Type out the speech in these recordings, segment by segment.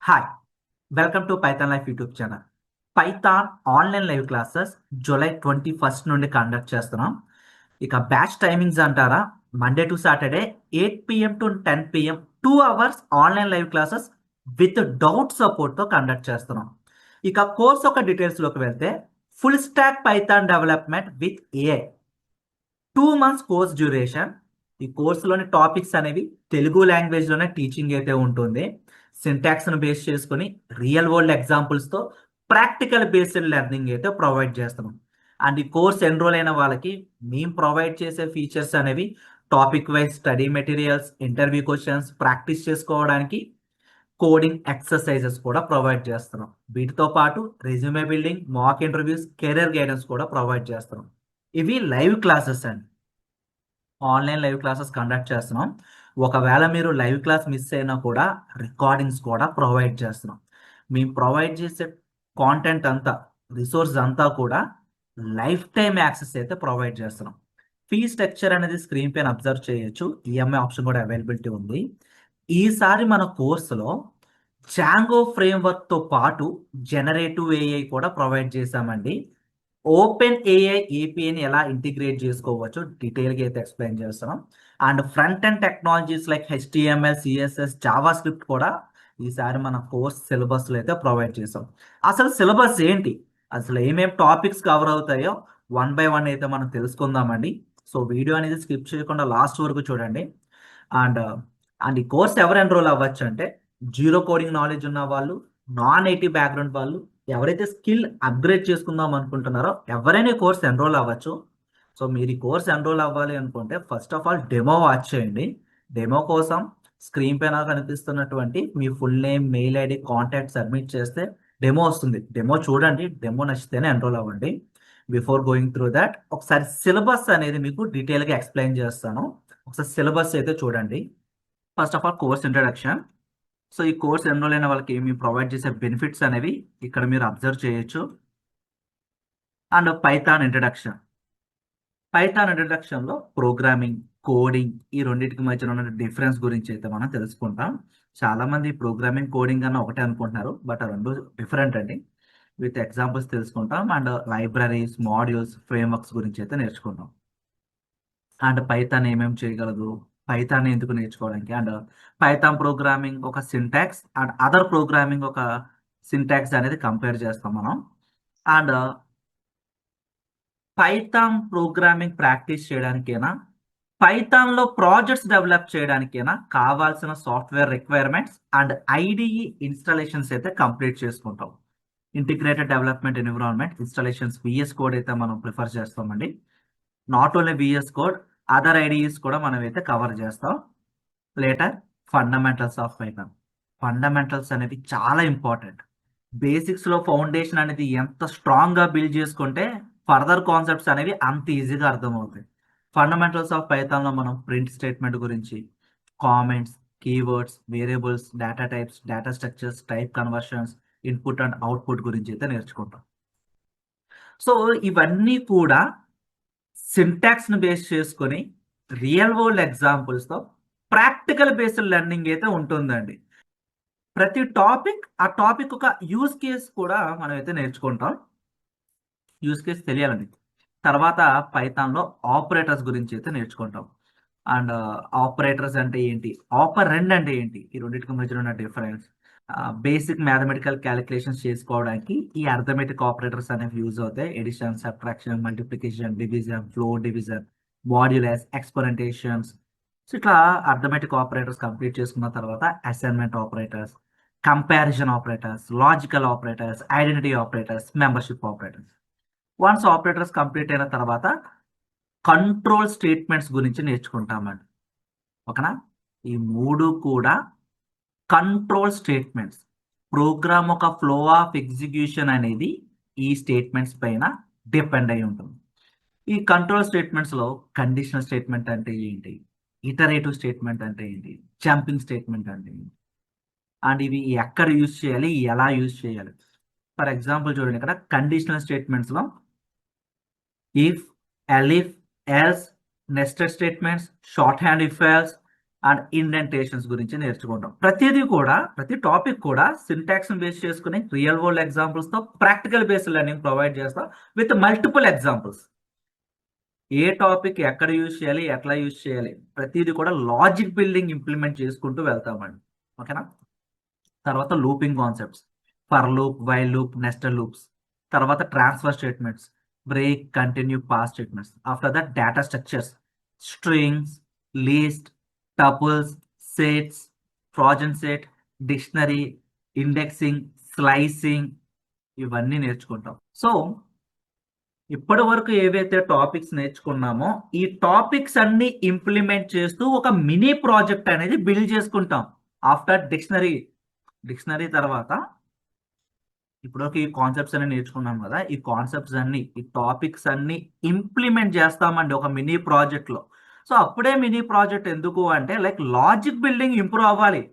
Hi! Welcome to Python life YouTube channel. Python online live classes July 21 నుండి conduct చేస్తున్నాం. ఇక batch timings అంటారా, Monday to Saturday 8 PM to 10 PM 2 hours online live classes with doubt సపోర్ట్‌తో conduct చేస్తున్నాం. ఇక course యొక్క డీటెయిల్స్‌లోకి వెళ్తే full stack Python development with AI. 2 months course duration. ఈ కోర్సులోని టాపిక్స్ అనేవి తెలుగు లాంగ్వేజ్‌లోనే టీచింగ్ అయితే ఉంటుంది. సింటాక్స్‌ని బేస్ చేసుకొని real world ఎగ్జాంపుల్స్‌తో practical based learning అయితే ప్రొవైడ్ చేస్తున్నాం. అండ్ ఈ కోర్స్ ఎన్రోల్ అయిన వాళ్ళకి మేము ప్రొవైడ్ చేసే ఫీచర్స్ అనేవి topic wise study materials, interview questions practice చేసుకోవడానికి కోడింగ్ ఎక్సర్సైజెస్ కూడా ప్రొవైడ్ చేస్తున్నాం. వీటితో పాటు resume building, mock interviews, career guidance కూడా ప్రొవైడ్ చేస్తున్నాం. ఇవి లైవ్ క్లాసెస్ అండి. ఆన్‌లైన్ లైవ్ క్లాసెస్ కండక్ట్ చేస్తున్నాం. ఒకవేళ మీరు లైవ్ క్లాస్ మిస్ అయినా కూడా రికార్డింగ్స్ కూడా ప్రొవైడ్ చేస్తున్నాం. మేము ప్రొవైడ్ చేసే కాంటెంట్ అంతా, రిసోర్స్ అంతా కూడా లైఫ్ టైమ్ యాక్సెస్ అయితే ప్రొవైడ్ చేస్తున్నాం. ఫీ స్ట్రక్చర్ అనేది స్క్రీన్ పైన అబ్జర్వ్ చేయొచ్చు. ఈఎంఐ ఆప్షన్ కూడా అవైలబిలిటీ ఉంది. ఈసారి మన కోర్సులో జాంగో ఫ్రేమ్‌వర్క్‌తో పాటు జనరేటివ్ ఏఐ కూడా ప్రొవైడ్ చేశామండి. ఓపెన్ ఏఐ ఏపీఐని ఎలా ఇంటిగ్రేట్ చేసుకోవచ్చో డీటెయిల్‌గా అయితే ఎక్స్‌ప్లెయిన్ చేస్తున్నాం. And front end technologies like HTML, CSS, Java script కూడా ఈసారి మన కోర్స్ సిలబస్‌లో అయితే ప్రొవైడ్ చేసాం. అసలు సిలబస్ ఏంటి? అసలు ఏమేం టాపిక్స్ కవర్ అవుతాయో వన్ బై వన్ అయితే మనం తెలుసుకుందామండి. సో, వీడియో అనేది స్కిప్ చేయకుండా లాస్ట్ వరకు చూడండి. అండ్ అండ్ ఈ కోర్స్ ఎవరు ఎన్రోల్ అవ్వచ్చు అంటే జీరో కోడింగ్ నాలెడ్జ్ ఉన్న వాళ్ళు, నాన్ ఐటీ బ్యాక్గ్రౌండ్ వాళ్ళు, ఎవరైతే స్కిల్ అప్గ్రేడ్ చేసుకుందాం అనుకుంటున్నారో ఎవరైనా ఈ కోర్స్ ఎన్రోల్ అవ్వచ్చు. సో మీరు ఈ కోర్స్ ఎన్రోల్ అవ్వాలి అనుకుంటే first of all demo watch చేయండి. డెమో కోసం స్క్రీన్ పైన కనిపిస్తున్నటువంటి మీ full name, mail ID, contact submit చేస్తే డెమో వస్తుంది. డెమో చూడండి. డెమో నచ్చితేనే ఎన్రోల్ అవ్వండి. బిఫోర్ గోయింగ్ త్రూ దట్ ఒకసారి సిలబస్ అనేది మీకు డీటెయిల్గా ఎక్స్ప్లెయిన్ చేస్తాను. ఒకసారి సిలబస్ అయితే చూడండి. First of all course introduction. So ఈ కోర్స్ ఎన్రోల్ అయిన వాళ్ళకి మేము ప్రొవైడ్ చేసే బెనిఫిట్స్ అనేవి ఇక్కడ మీరు అబ్జర్వ్ చేయొచ్చు. అండ్ పైథాన్ ఇంట్రడక్షన్లో ప్రోగ్రామింగ్, కోడింగ్ ఈ రెండింటికి మధ్యన ఉన్న డిఫరెన్స్ గురించి అయితే మనం తెలుసుకుంటాం. చాలా మంది ప్రోగ్రామింగ్, కోడింగ్ అన్న ఒకటే అనుకుంటున్నారు. బట్ ఆ రెండు డిఫరెంట్ అండి. విత్ ఎగ్జాంపుల్స్ తెలుసుకుంటాం. అండ్ లైబ్రరీస్, మాడ్యూల్స్, ఫ్రేమ్వర్క్స్ గురించి అయితే నేర్చుకుంటాం. అండ్ పైథాన్ ఏమేమి చేయగలదు, పైథాన్ ఎందుకు నేర్చుకోవడానికి, అండ్ పైథాన్ ప్రోగ్రామింగ్ ఒక సింటాక్స్ అండ్ అదర్ ప్రోగ్రామింగ్ ఒక సింటాక్స్ అనేది కంపేర్ చేస్తాం మనం. అండ్ పైథాన్ ప్రోగ్రామింగ్ ప్రాక్టీస్ చేయడానికైనా, పైథాన్లో ప్రాజెక్ట్స్ డెవలప్ చేయడానికైనా కావాల్సిన software requirements and IDE installations అయితే కంప్లీట్ చేసుకుంటాం. Integrated development environment installations VS code అయితే మనం ప్రిఫర్ చేస్తామండి. Not only VS code, other IDEs కూడా మనం అయితే కవర్ చేస్తాం. Later fundamentals of Python. Fundamentals అనేవి చాలా ఇంపార్టెంట్. బేసిక్స్లో ఫౌండేషన్ అనేది ఎంత స్ట్రాంగ్గా బిల్డ్ చేసుకుంటే ఫర్దర్ కాన్సెప్ట్స్ అనేవి అంత ఈజీగా అర్థమవుతాయి. ఫండమెంటల్స్ ఆఫ్ పైథాన్లో మనం ప్రింట్ స్టేట్మెంట్ గురించి, comments, keywords, variables, data types, data structures, type conversions, input and output గురించి అయితే నేర్చుకుంటాం. సో ఇవన్నీ కూడా సింటాక్స్ని బేస్ చేసుకొని రియల్ వరల్డ్ ఎగ్జాంపుల్స్తో ప్రాక్టికల్ బేస్డ్ లెర్నింగ్ అయితే ఉంటుందండి. ప్రతి టాపిక్ ఆ టాపిక్ ఒక యూజ్ కేస్ కూడా మనం అయితే నేర్చుకుంటాం. యూజ్ కేస్ తెలియాలండి. తర్వాత పైథాన్‌లో ఆపరేటర్స్ గురించి అయితే నేర్చుకుంటాం. అండ్ ఆపరేటర్స్ అంటే ఏంటి? ఆపరెండ్ అంటే ఏంటి? ఈ రెండిటికి మధ్యన ఉన్న డిఫరెన్స్. బేసిక్ మ్యాథమెటికల్ కాలిక్యులేషన్స్ చేసుకోవడానికి ఈ అర్థమెటిక్ ఆపరేటర్స్ అనేవి యూజ్ అవుతాయి. Addition, subtraction, multiplication, division, floor division, modulus, exponentiations. So, ఇట్లా అర్థమెటిక్ ఆపరేటర్స్ కంప్లీట్ చేసుకున్న తర్వాత assignment operators, comparison operators, logical operators, identity operators, membership operators. Once operators complete అయిన తర్వాత control statements గురించి నేర్చుకుంటామండి. ఓకేనా? ఈ 3 కూడా కంట్రోల్ స్టేట్మెంట్స్. ప్రోగ్రామ్ ఒక ఫ్లో ఆఫ్ ఎగ్జిక్యూషన్ అనేది ఈ స్టేట్మెంట్స్ పైన డిపెండ్ అయి ఉంటుంది. ఈ కంట్రోల్ స్టేట్మెంట్స్‌లో కండిషనల్ స్టేట్మెంట్ అంటే ఏంటి? ఇటరేటివ్ స్టేట్మెంట్ అంటే ఏంటి? జంపింగ్ స్టేట్మెంట్ అంటే ఏంటి? అండ్ ఇవి ఎక్కడ యూజ్ చేయాలి? ఎలా యూజ్ చేయాలి? ఫర్ ఎగ్జాంపుల్ చూడండి, ఇక్కడ కండిషనల్ స్టేట్మెంట్స్‌లో if, elif, else, nested statements, shorthand if else, and indentations గురించి నేర్చుకుంటాం. ప్రతి టాపిక్ కూడా సింటాక్స్ బేస్ చేసుకుని రియల్ వరల్డ్ ఎగ్జాంపుల్స్ తో ప్రాక్టికల్ బేస్డ్ లెర్నింగ్ ప్రొవైడ్ చేస్తాం విత్ మల్టిపుల్ ఎగ్జాంపుల్స్. ఏ టాపిక్ ఎక్కడ యూజ్ చేయాలి, ఎట్లా యూజ్ చేయాలి, ప్రతిదీ కూడా లాజిక్ బిల్డింగ్ ఇంప్లిమెంట్ చేసుకుంటూ వెళ్తామండి. ఓకేనా. తర్వాత looping concepts, for loop, while loop, nested loops. తర్వాత transfer statements, break, continue, pass statements. After that data structures, strings, list, tuples, sets, frozen set, dictionary, indexing, slicing, ఇవన్నీ నేర్చుకుంటాం. సో ఇప్పటి వరకు ఏవైతే టాపిక్స్ నేర్చుకున్నామో ఈ టాపిక్స్ అన్ని ఇంప్లిమెంట్ చేస్తూ ఒక మినీ ప్రాజెక్ట్ అనేది బిల్డ్ చేసుకుంటాం. ఆఫ్టర్ డిక్షనరీ తర్వాత ఇప్పుడు ఈ కాన్సెప్ట్స్ అన్ని నేర్చుకున్నాం కదా, ఈ కాన్సెప్ట్స్ అన్ని, ఈ టాపిక్స్ అన్ని ఇంప్లిమెంట్ చేస్తామండి ఒక మినీ ప్రాజెక్ట్ లో. సో అప్పుడే మినీ ప్రాజెక్ట్ ఎందుకు అంటే లైక్ లాజిక్ బిల్డింగ్ ఇంప్రూవ్ అవ్వాలి.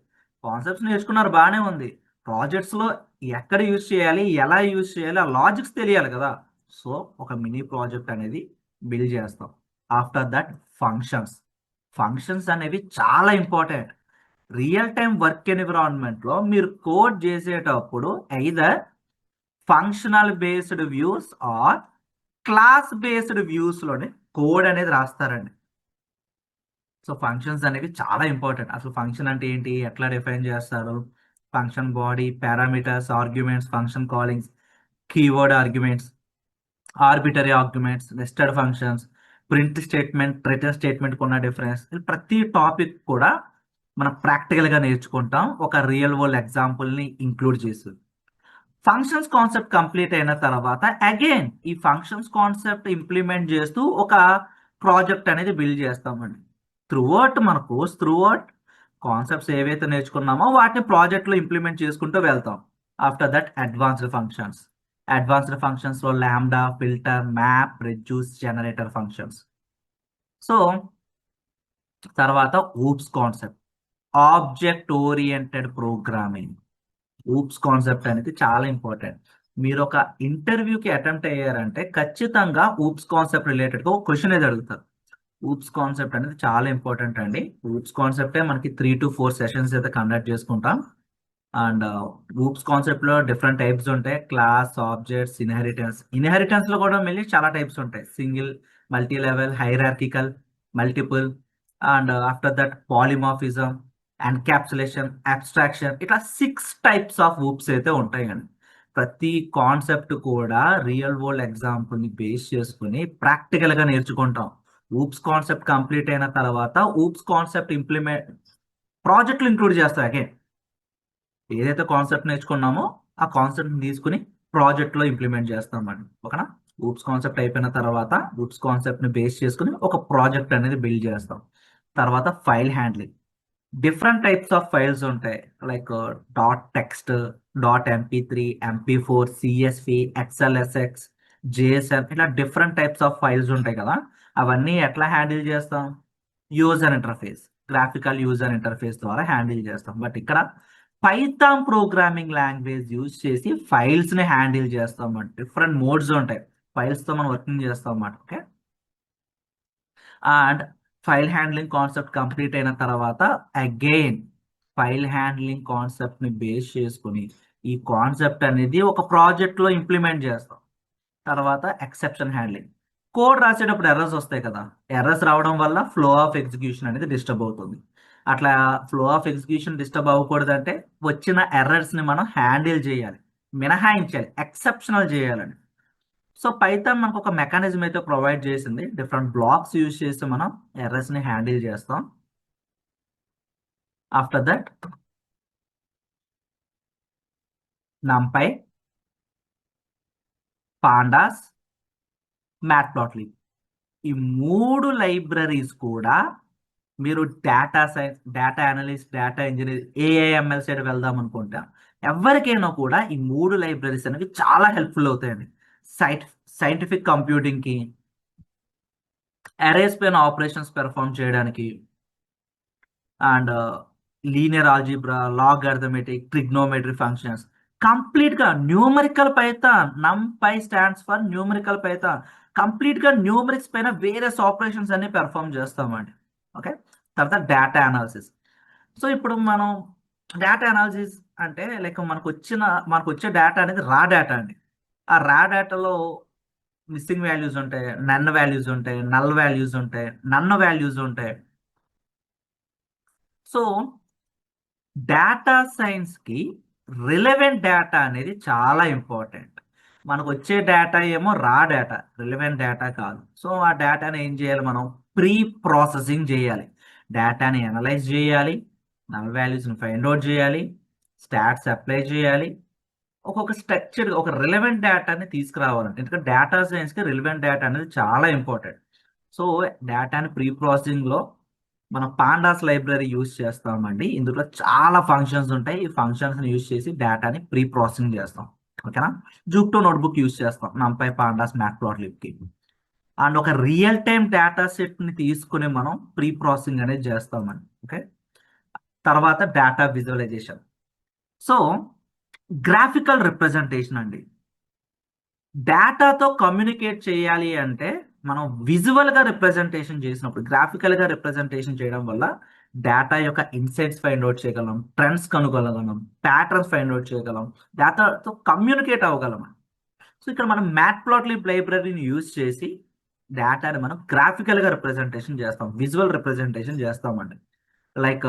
కాన్సెప్ట్స్ నేర్చుకున్నారు బాగానే ఉంది, ప్రాజెక్ట్స్ లో ఎక్కడ యూజ్ చేయాలి, ఎలా యూజ్ చేయాలి, ఆ లాజిక్స్ తెలియాలి కదా. సో ఒక మినీ ప్రాజెక్ట్ అనేది బిల్డ్ చేస్తాం. After that functions. ఫంక్షన్స్ అనేవి చాలా important. Real time work environment లో మీరు కోడ్ చేసేటప్పుడు either functional based views or class based views లోనే కోడ్ అనేది రాస్తారండి. సో ఫంక్షన్స్ అనేవి చాలా ఇంపార్టెంట్. అసలు ఫంక్షన్ అంటే ఏంటి, ఎట్లా డిఫైన్ చేస్తారు, function body, parameters, arguments, function కాలింగ్స్, keyword arguments, arbitrary arguments, nested functions, print statement, return statement ఉన్న డిఫరెన్స్. ప్రతి టాపిక్ కూడా మనం ప్రాక్టికల్ గా నేర్చుకుంటాం ఒక రియల్ వరల్డ్ ఎగ్జాంపుల్ ని ఇంక్లూడ్ చేసి. ఫంక్షన్స్ కాన్సెప్ట్ కంప్లీట్ అయిన తర్వాత అగైన్ ఈ ఫంక్షన్స్ కాన్సెప్ట్ ఇంప్లిమెంట్ చేస్తూ ఒక ప్రాజెక్ట్ అనేది బిల్డ్ చేస్తామండి. మన కోర్స్ త్రూఅవుట్ కాన్సెప్ట్స్ ఏవైతే నేర్చుకున్నామో వాటిని ప్రాజెక్ట్లో ఇంప్లిమెంట్ చేసుకుంటూ వెళ్తాం. ఆఫ్టర్ దట్ అడ్వాన్స్డ్ ఫంక్షన్స్ లో lambda, filter, map, reduce, generator functions. So తర్వాత OOPs concept, object oriented programming. OOPs concept అనేది చాలా ఇంపార్టెంట్. మీరు ఒక ఇంటర్వ్యూకి అటెంప్ట్ అయ్యారంటే ఖచ్చితంగా ఊప్స్ కాన్సెప్ట్ రిలేటెడ్గా ఒక క్వశ్చన్ అనేది అడుగుతారు. ఊప్స్ కాన్సెప్ట్ అనేది చాలా ఇంపార్టెంట్ అండి. ఊప్స్ కాన్సెప్టే మనకి 3 to 4 సెషన్స్ అయితే కండక్ట్ చేసుకుంటాం. అండ్ ఊప్స్ కాన్సెప్ట్ లో డిఫరెంట్ టైప్స్ ఉంటాయి, క్లాస్, ఆబ్జెక్ట్స్, ఇన్హెరిటెన్స్ లో కూడా మళ్ళీ చాలా టైప్స్ ఉంటాయి, single, multi level, hierarchical, multiple, and after that polymorphism, encapsulation, abstraction, ఇట్లా 6 టైప్స్ ఆఫ్ ఊప్స్ అయితే ఉంటాయండి. ప్రతి కాన్సెప్ట్ కూడా రియల్ వరల్డ్ ఎగ్జాంపుల్ ని బేస్ చేసుకుని ప్రాక్టికల్ గా నేర్చుకుంటాం. ఊప్స్ కాన్సెప్ట్ కంప్లీట్ అయిన తర్వాత ఊప్స్ కాన్సెప్ట్ ప్రాజెక్టులు ఇంక్లూడ్ చేస్తాయి. అగైన్ ఏదైతే కాన్సెప్ట్ నేర్చుకున్నామో ఆ కాన్సెప్ట్ తీసుకుని ప్రాజెక్ట్ లో ఇంప్లిమెంట్ చేస్తామండి. ఓకేనా. ఊప్స్ కాన్సెప్ట్ అయిపోయిన తర్వాత ఊప్స్ కాన్సెప్ట్ ని బేస్ చేసుకుని ఒక ప్రాజెక్ట్ అనేది బిల్డ్ చేస్తాం. తర్వాత file handling. Different types of files ఉంటాయి, like dot text, .mp3, MP4, CSV, XLSX, JSON, ఇట్లా డిఫరెంట్ టైప్స్ ఆఫ్ ఫైల్స్ ఉంటాయి కదా. అవన్నీ ఎట్లా హ్యాండిల్ చేస్తాం, user interface, graphical user interface ద్వారా హ్యాండిల్ చేస్తాం. బట్ ఇక్కడ పైథాన్ ప్రోగ్రామింగ్ లాంగ్వేజ్ యూజ్ చేసి ఫైల్స్ ని హ్యాండిల్ చేస్తాం అన్నమాట. డిఫరెంట్ మోడ్స్ ఉంటాయి, ఫైల్స్ తో మనం వర్కింగ్ చేస్తాం అన్నమాట. Okay. And file handling concept complete అయిన తర్వాత అగైన్ ఫైల్ హ్యాండ్లింగ్ కాన్సెప్ట్ ని బేస్ చేసుకుని ఈ కాన్సెప్ట్ అనేది ఒక ప్రాజెక్ట్ లో ఇంప్లిమెంట్ చేస్తాం. తర్వాత ఎక్సెప్షన్ హ్యాండ్లింగ్. కోడ్ రాసేటప్పుడు ఎర్రర్స్ వస్తాయి కదా, ఎర్రర్స్ రావడం వల్ల ఫ్లో ఆఫ్ ఎగ్జిక్యూషన్ అనేది డిస్టర్బ్ అవుతుంది. అట్లా ఫ్లో ఆఫ్ ఎగ్జిక్యూషన్ డిస్టర్బ్ అవ్వకూడదు అంటే వచ్చిన ఎర్రర్స్ ని మనం హ్యాండిల్ చేయాలి, మినహాయించాలి, ఎక్సెప్షనల్ చేయాలని. సో పైథాన్ మనకు ఒక మెకానిజం అయితే ప్రొవైడ్ చేసింది, డిఫరెంట్ బ్లాక్స్ యూజ్ చేసి మనం ఎర్రర్స్ ని హ్యాండిల్ చేస్తాం. ఆఫ్టర్ దట్ NumPy, పాండాస్, మ్యాట్ప్లాట్లిబ్, ఈ 3 లైబ్రరీస్ కూడా మీరు data science, data analyst, data engineer, AIML side వెళ్దాం అనుకుంటా ఎవరికైనా కూడా ఈ 3 లైబ్రరీస్ అనేవి చాలా హెల్ప్ఫుల్ అవుతాయండి. సైంటిఫిక్ కంప్యూటింగ్ కి, అరేస్ పైన ఆపరేషన్స్ పెర్ఫామ్ చేయడానికి, and linear algebra, logarithmic, trigonometry functions, complete గా numerical Python. NumPy stands for numerical Python. Complete గా న్యూమరిక్స్ పైన వేరియస్ ఆపరేషన్స్ అన్ని పెర్ఫామ్ చేస్తామండి. ఓకే. తర్వాత డేటా అనాలిసిస్. సో ఇప్పుడు మనం డేటా అనాలిసిస్ అంటే లైక్ మనకు వచ్చే డేటా అనేది రా డేటా అండి. ఆ రా డేటాలో మిస్సింగ్ వాల్యూస్ ఉంటాయి, నన్ వాల్యూస్ ఉంటాయి, నల్ వాల్యూస్ ఉంటాయి, నన్న వాల్యూస్ ఉంటాయి. సో డేటా సైన్స్కి రిలవెంట్ డేటా అనేది చాలా ఇంపార్టెంట్. మనకు వచ్చే డేటా ఏమో రా డేటా, రిలవెంట్ డేటా కాదు. సో ఆ డేటాని ఏం చేయాలి, మనం ప్రీ ప్రాసెసింగ్ చేయాలి, డేటాని అనలైజ్ చేయాలి, నల్ వాల్యూస్ని ఫైండ్ అవుట్ చేయాలి, స్టాట్స్ అప్లై చేయాలి. ఒక్కొక్క స్ట్రక్చర్ ఒక రిలవెంట్ డేటాని తీసుకురావాలంటే, ఎందుకంటే డేటా సైన్స్కి రిలవెంట్ డేటా అనేది చాలా ఇంపార్టెంట్. సో డేటాని ప్రీ ప్రాసెసింగ్లో మనం పాండాస్ లైబ్రరీ యూజ్ చేస్తామండి. ఇందులో చాలా ఫంక్షన్స్ ఉంటాయి. ఈ ఫంక్షన్స్ యూజ్ చేసి డేటాని ప్రీ ప్రాసెసింగ్ చేస్తాం. ఓకేనా. జూప్టో నోట్బుక్ యూజ్ చేస్తాం నంపై పాండాస్ మ్యాట్ప్లాట్లిబ్కి. అండ్ ఒక రియల్ టైమ్ డేటా సెట్ ని తీసుకుని మనం ప్రీ ప్రాసెసింగ్ అనేది చేస్తామండి. ఓకే. తర్వాత data visualisation. So graphical representation అండి. డేటాతో కమ్యూనికేట్ చేయాలి అంటే మనం విజువల్ గా రిప్రజెంటేషన్ చేసినప్పుడు, గ్రాఫికల్ గా రిప్రజెంటేషన్ చేయడం వల్ల డేటా యొక్క ఇన్సైట్స్ ఫైండ్ అవుట్ చేయగలం, ట్రెండ్స్ కనుగొనగలం, ప్యాటర్న్స్ ఫైండ్ అవుట్ చేయగలం, డేటాతో కమ్యూనికేట్ అవ్వగలం. సో ఇక్కడ మనం మ్యాట్ప్లాట్లిబ్ లైబ్రరీని యూజ్ చేసి డేటాని మనం గ్రాఫికల్ గా రిప్రజెంటేషన్ చేస్తాం, విజువల్ రిప్రజెంటేషన్ చేస్తామండి. లైక్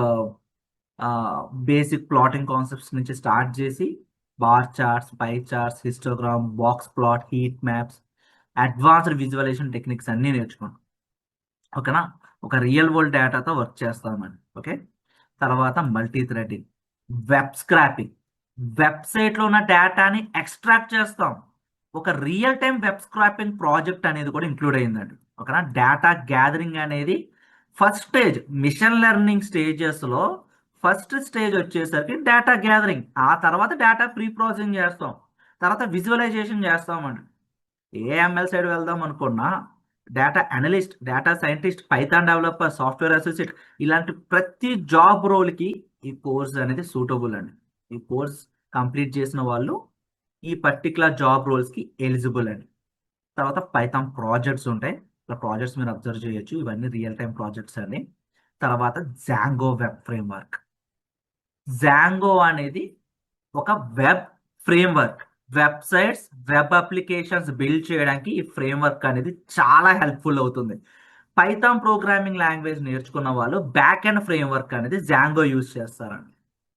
బేసిక్ ప్లాటింగ్ కాన్సెప్ట్స్ నుంచి స్టార్ట్ చేసి bar charts, pie charts, histogram, box plot, heat maps, advanced visualisation techniques అన్నీ నేర్చుకున్నాం. ఓకేనా. ఒక రియల్ వరల్డ్ డేటాతో వర్క్ చేస్తామండి. ఓకే. తర్వాత మల్టీ థ్రెడింగ్, వెబ్ స్క్రాపింగ్. వెబ్సైట్లో ఉన్న డేటాని ఎక్స్ట్రాక్ట్ చేస్తాం. ఒక real time web scraping project అనేది కూడా ఇంక్లూడ్ అయిందండి. ఓకేనా. డేటా గ్యాదరింగ్ అనేది ఫస్ట్ స్టేజ్, మిషన్ లెర్నింగ్ స్టేజెస్లో ఫస్ట్ స్టేజ్ వచ్చేసరికి డేటా గ్యాదరింగ్. ఆ తర్వాత డేటా ప్రీ ప్రాసెసింగ్ చేస్తాం, తర్వాత విజువలైజేషన్ చేస్తామండి. ఏఎంఎల్ సైడ్ వెళ్దాం అనుకున్నా data analyst, data scientist, Python developer, software associate, ఇలాంటి ప్రతి జాబ్ రోల్కి ఈ కోర్స్ అనేది సూటబుల్ అండి. ఈ కోర్స్ కంప్లీట్ చేసిన వాళ్ళు ఈ పర్టికులర్ జాబ్ రోల్స్కి ఎలిజిబుల్ అండి. తర్వాత పైథాన్ ప్రాజెక్ట్స్ ఉంటాయి. ఇలా ప్రాజెక్ట్స్ మీరు అబ్జర్వ్ చేయొచ్చు, ఇవన్నీ రియల్ టైం ప్రాజెక్ట్స్ అండి. తర్వాత జాంగో వెబ్ ఫ్రేమ్వర్క్. జాంగో అనేది ఒక web framework. Websites, web applications build చేయడానికి ఈ ఫ్రేమ్వర్క్ అనేది చాలా హెల్ప్ఫుల్ అవుతుంది. పైథాన్ ప్రోగ్రామింగ్ లాంగ్వేజ్ నేర్చుకున్న వాళ్ళు బ్యాక్ అండ్ ఫ్రేమ్వర్క్ అనేది జాంగో యూజ్ చేస్తారండి.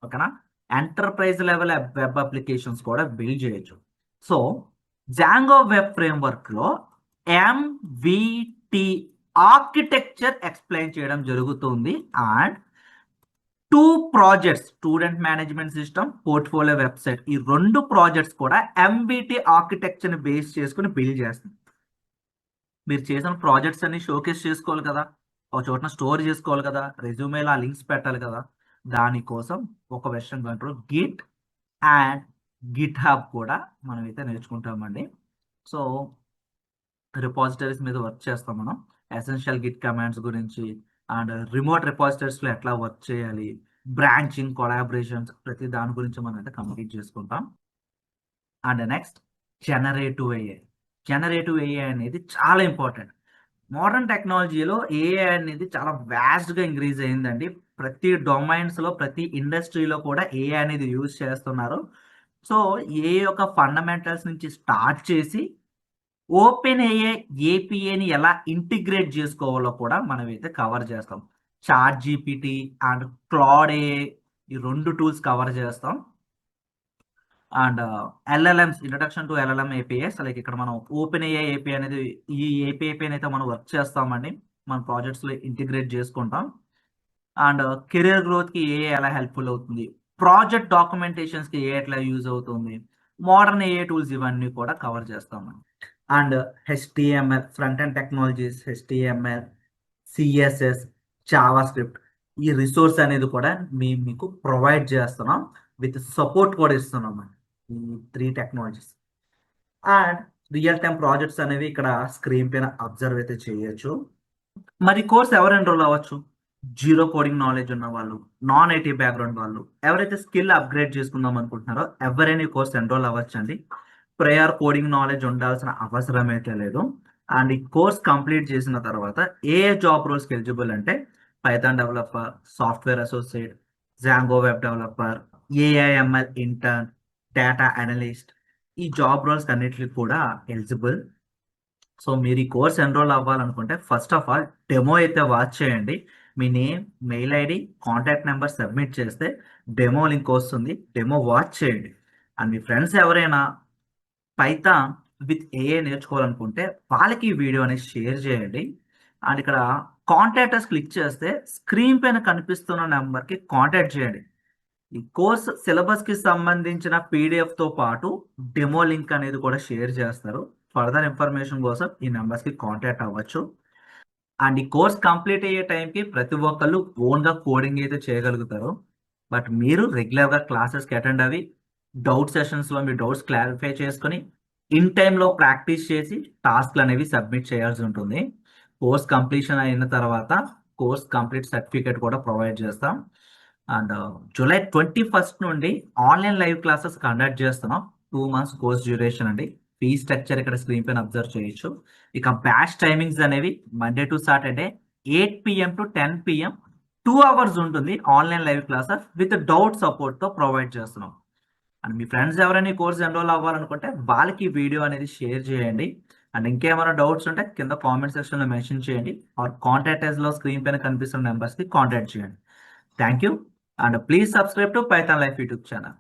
ఓకేనా. ఎంటర్ప్రైజ్ లెవెల్ వెబ్ అప్లికేషన్స్ కూడా బిల్డ్ చేయొచ్చు. సో జాంగో వెబ్ ఫ్రేమ్వర్క్ లో ఎంవిటి ఆర్కిటెక్చర్ ఎక్స్ప్లెయిన్ చేయడం జరుగుతుంది. And two projects, student management system, portfolio website, ఈ రెండు ప్రాజెక్ట్స్ కూడా ఎంవిటి ఆర్కిటెక్చర్ని బేస్ చేసుకుని బిల్డ్ చేస్తుంది. మీరు చేసిన ప్రాజెక్ట్స్ అన్ని షోకేస్ చేసుకోవాలి కదా, ఒక చోటన స్టోర్ చేసుకోవాలి కదా, రెజ్యూమేలో ఆ లింక్స్ పెట్టాలి కదా. దానికోసం ఒక version control, Git and Git hub కూడా మనం అయితే నేర్చుకుంటామండి. సో రిపాజిటరీస్ మీద వర్క్ చేస్తాం మనం. ఎసెన్షియల్ గిట్ కమాండ్స్ గురించి అండ్ రిమోట్ రిపాజిటరీస్లో ఎట్లా వర్క్ చేయాలి, బ్రాంచింగ్, కొలాబరేషన్స్, ప్రతి దాని గురించి మనం అయితే కంప్లీట్ చేసుకుంటాం. And next generative AI. Generative AI అనేది చాలా ఇంపార్టెంట్. మోడర్న్ టెక్నాలజీలో ఏఐ అనేది చాలా వ్యాస్ట్గా ఇంక్రీజ్ అయిందండి. ప్రతి డొమైన్స్లో, ప్రతి ఇండస్ట్రీలో కూడా ఏఐ అనేది యూజ్ చేస్తున్నారు. సో ఏఐ యొక్క ఫండమెంటల్స్ నుంచి స్టార్ట్ చేసి ఓపెన్ ఏఐ ఏపీఐని ఎలా ఇంటిగ్రేట్ చేసుకోవాలో కూడా మనం అయితే కవర్ చేస్తాం. Chat GPT and Claude AI, ఈ రెండు టూల్స్ కవర్ చేస్తాం. And LLMs, introduction to LLM APIs, like ఇక్కడ మనం ఓపెన్ ఏఐ ఏపీఐ అనేది, ఈ ఏపీఐ అయితే మనం వర్క్ చేస్తామండి, మన ప్రాజెక్ట్స్లో ఇంటిగ్రేట్ చేసుకుంటాం. అండ్ కెరియర్ గ్రోత్కి ఏఐ ఎలా హెల్ప్ఫుల్ అవుతుంది, ప్రాజెక్ట్ డాక్యుమెంటేషన్స్కి ఏ ఎట్లా యూజ్ అవుతుంది, మోడర్న్ ఏఐ టూల్స్, ఇవన్నీ కూడా కవర్ చేస్తామండి. And HTML, front end technologies, HTML, CSS, Java script, ఈ రిసోర్స్ అనేది కూడా మీకు ప్రొవైడ్ చేస్తున్నాం, విత్ సపోర్ట్ కూడా ఇస్తున్నాం అండి, ఈ 3 technologies. And real time projects అనేవి ఇక్కడ స్క్రీన్ పైన అబ్జర్వ్ అయితే చేయొచ్చు. మరి కోర్స్ ఎవరు ఎన్రోల్ అవ్వచ్చు? జీరో కోడింగ్ నాలెడ్జ్ ఉన్న వాళ్ళు, నాన్ ఐటీ బ్యాక్గ్రౌండ్ వాళ్ళు, ఎవరైతే స్కిల్ అప్గ్రేడ్ చేసుకుందాం అనుకుంటున్నారో ఎవరైనా ఈ కోర్స్ ఎన్రోల్ అవ్వచ్చు అండి. ప్రేయర్ కోడింగ్ నాలెడ్జ్ ఉండాల్సిన అవసరం అయితే లేదు. అండ్ ఈ కోర్స్ కంప్లీట్ చేసిన తర్వాత ఏ జాబ్ రోల్స్కి ఎలిజిబుల్ అంటే Python developer, software associate, Django web developer, AIML intern, data analyst, ఈ జాబ్ రోల్స్ అన్నిటికీ కూడా ఎలిజిబుల్. సో మీరు ఈ కోర్స్ ఎన్రోల్ అవ్వాలనుకుంటే ఫస్ట్ ఆఫ్ ఆల్ డెమో అయితే వాచ్ చేయండి. మీ name, mail ID, contact number submit చేస్తే డెమో లింక్ వస్తుంది. డెమో వాచ్ చేయండి. అండ్ మీ ఫ్రెండ్స్ ఎవరైనా పైథాన్ విత్ ఏఐ నేర్చుకోవాలనుకుంటే వాళ్ళకి ఈ వీడియో అనేది షేర్ చేయండి. అండ్ ఇక్కడ కాంటాక్టర్స్ క్లిక్ చేస్తే స్క్రీన్ పైన కనిపిస్తున్న నెంబర్కి కాంటాక్ట్ చేయండి. ఈ కోర్స్ సిలబస్కి సంబంధించిన పీడిఎఫ్తో పాటు డెమో లింక్ అనేది కూడా షేర్ చేస్తారు. ఫర్దర్ ఇన్ఫర్మేషన్ కోసం ఈ నెంబర్స్కి కాంటాక్ట్ అవ్వచ్చు. అండ్ ఈ కోర్స్ కంప్లీట్ అయ్యే టైంకి ప్రతి ఒక్కళ్ళు ఓన్గా కోడింగ్ అయితే చేయగలుగుతారు. బట్ మీరు రెగ్యులర్గా క్లాసెస్కి అటెండ్ అవి డౌట్ సెషన్స్లో మీ డౌట్స్ క్లారిఫై చేసుకొని ఇన్ టైంలో ప్రాక్టీస్ చేసి టాస్క్లు అనేవి సబ్మిట్ చేయాల్సి ఉంటుంది. కోర్స్ కంప్లీషన్ అయిన తర్వాత కోర్స్ కంప్లీట్ సర్టిఫికేట్ కూడా ప్రొవైడ్ చేస్తాం. అండ్ జూలై 21 నుండి ఆన్లైన్ లైవ్ క్లాసెస్ కండక్ట్ చేస్తున్నాం. 2 months కోర్స్ డ్యూరేషన్ అండి. ఫీ స్ట్రక్చర్ ఇక్కడ స్క్రీన్ పైన అబ్జర్వ్ చేయొచ్చు. ఇక బ్యాచ్ టైమింగ్స్ అనేవి Monday to Saturday 8 PM to 10 PM 2 hours ఉంటుంది. Online live classes with doubt సపోర్ట్తో ప్రొవైడ్ చేస్తున్నాం. అండ్ మీ ఫ్రెండ్స్ ఎవరైనా ఈ కోర్స్ ఎన్రోల్ అవ్వాలనుకుంటే వాళ్ళకి ఈ వీడియో అనేది షేర్ చేయండి. అండ్ ఇంకేమైనా డౌట్స్ ఉంటే కింద కామెంట్ సెక్షన్లో మెన్షన్ చేయండి. ఆర్ కాంటాక్ట్ లో స్క్రీన్ పైన కనిపిస్తున్న నెంబర్స్కి కాంటాక్ట్ చేయండి. Thank you. And please subscribe to Python life YouTube channel.